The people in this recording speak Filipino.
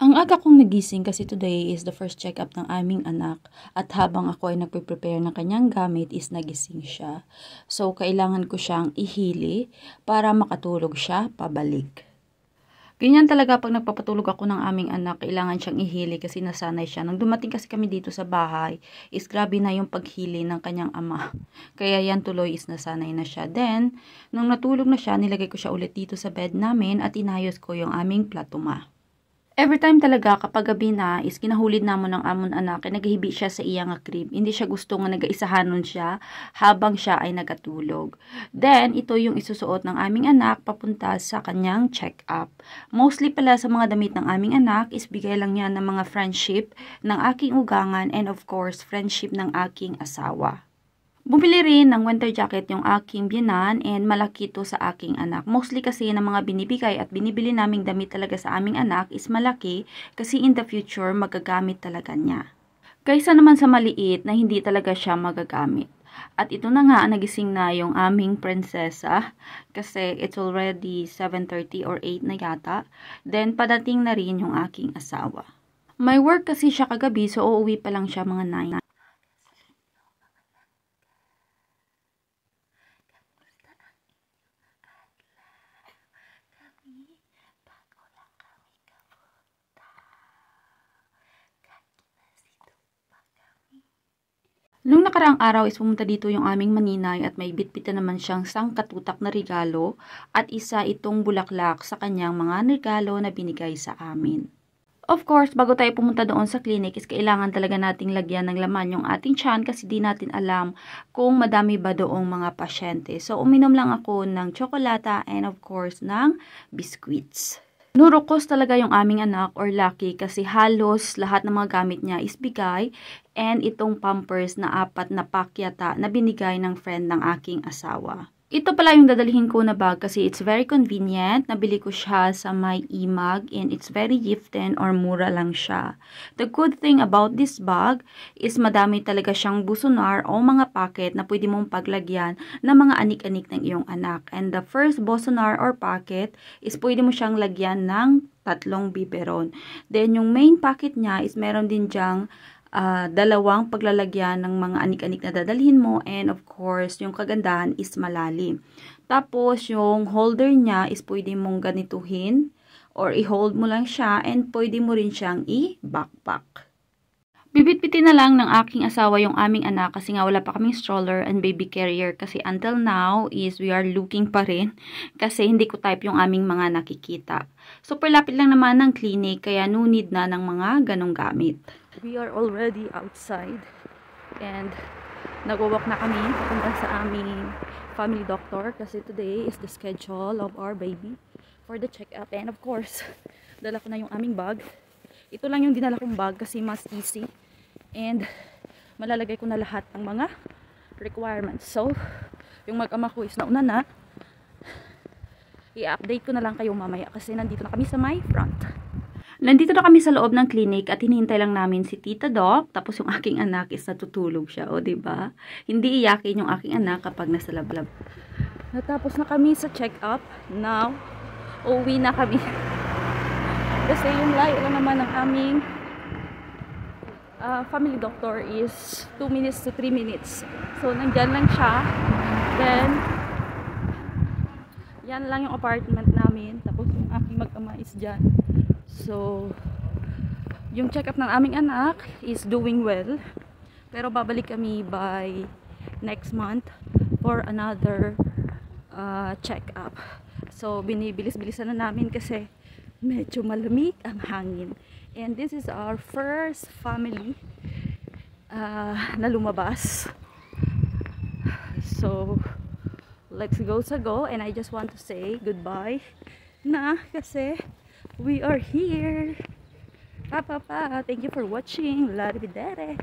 Ang aga kong nagising kasi today is the first check-up ng aming anak at habang ako ay nagpe-prepare ng kanyang gamit is nagising siya. So, kailangan ko siyang ihili para makatulog siya pabalik. Ganyan talaga pag nagpapatulog ako ng aming anak, kailangan siyang ihili kasi nasanay siya. Nung dumating kasi kami dito sa bahay, is grabe na yung paghili ng kanyang ama. Kaya yan tuloy is nasanay na siya. Then, nung natulog na siya, nilagay ko siya ulit dito sa bed namin at inayos ko yung aming platuma. Every time talaga kapag gabi na is kinahulid namon ng amon anak, nagahibi siya sa iyang crib. Hindi siya gusto nga nagaisahanon siya habang siya ay nagatulog. Then, ito yung isusuot ng aming anak papunta sa kanyang check-up. Mostly pala sa mga damit ng aming anak is bigay lang yan ng mga friendship ng aking ugangan and of course, friendship ng aking asawa. Bumili rin ng winter jacket yung aking biyanan and malaki to sa aking anak. Mostly kasi ng mga binibigay at binibili naming damit talaga sa aming anak is malaki kasi in the future magagamit talaga niya. Kaysa naman sa maliit na hindi talaga siya magagamit. At ito na nga, nagising na yung aming prinsesa kasi it's already 7:30 or 8 na yata. Then padating na rin yung aking asawa. May work kasi siya kagabi so uuwi pa lang siya mga 9. Nung nakaraang araw is pumunta dito yung aming maninay at may bitbitan naman siyang sangkatutak na regalo at isa itong bulaklak sa kanyang mga regalo na binigay sa amin. Of course, bago tayo pumunta doon sa clinic is kailangan talaga nating lagyan ng laman yung ating tiyan kasi di natin alam kung madami ba doong mga pasyente. So, uminom lang ako ng tsokolata and of course ng biscuits. Nurokos talaga yung aming anak or lucky kasi halos lahat ng mga gamit niya is bigay and itong pampers na 4 na pack yata na binigay ng friend ng aking asawa. Ito pala yung dadalhin ko na bag kasi it's very convenient. Nabili ko siya sa my imag and it's very gifted or mura lang siya. The good thing about this bag is madami talaga siyang busonar o mga packet na pwede mong paglagyan ng mga anik-anik ng iyong anak. And the first busonar or packet is pwede mo siyang lagyan ng 3 biberon. Then yung main packet niya is meron din diyang 2 paglalagyan ng mga anik-anik na dadalhin mo and of course, yung kagandahan is malalim. Tapos, yung holder niya is pwede mong ganituhin or i-hold mo lang siya and pwede mo rin siyang i-backpack. Bibitbitin na lang ng aking asawa yung aming anak kasi nga wala pa kaming stroller and baby carrier kasi until now is we are looking pa rin kasi hindi ko type yung aming mga nakikita. Super lapit lang naman ng clinic kaya no need na ng mga ganong gamit. We are already outside and nag-walk na kami papunta sa aming family doctor kasi today is the schedule of our baby for the check-up and of course, dala ko na yung aming bag. Ito lang yung dinala kong bag kasi mas easy and malalagay ko na lahat ng mga requirements. So, yung mag-ama ko is nauna na. I-update ko na lang kayo mamaya kasi nandito na kami sa my front. Nandito na kami sa loob ng clinic at hinihintay lang namin si Tita Doc. Tapos yung aking anak is natutulog siya. O, diba? Hindi iyakin yung aking anak kapag nasa lablab. Natapos na kami sa check-up. Now, uuwi na kami. Kasi yung layo lang naman ng aming family doctor is 2 minutes to 3 minutes. So, nandyan lang siya. Then, yan lang yung apartment namin. Tapos yung aking mag-ama is dyan. So, yung check-up ng aming anak is doing well. Pero babalik kami by next month for another check-up. So, binibilis-bilisan na namin kasi medyo malamig ang hangin. And this is our first family na lumabas. So, let's go. And I just want to say goodbye na kasi we are here. Thank you for watching. Laribidere.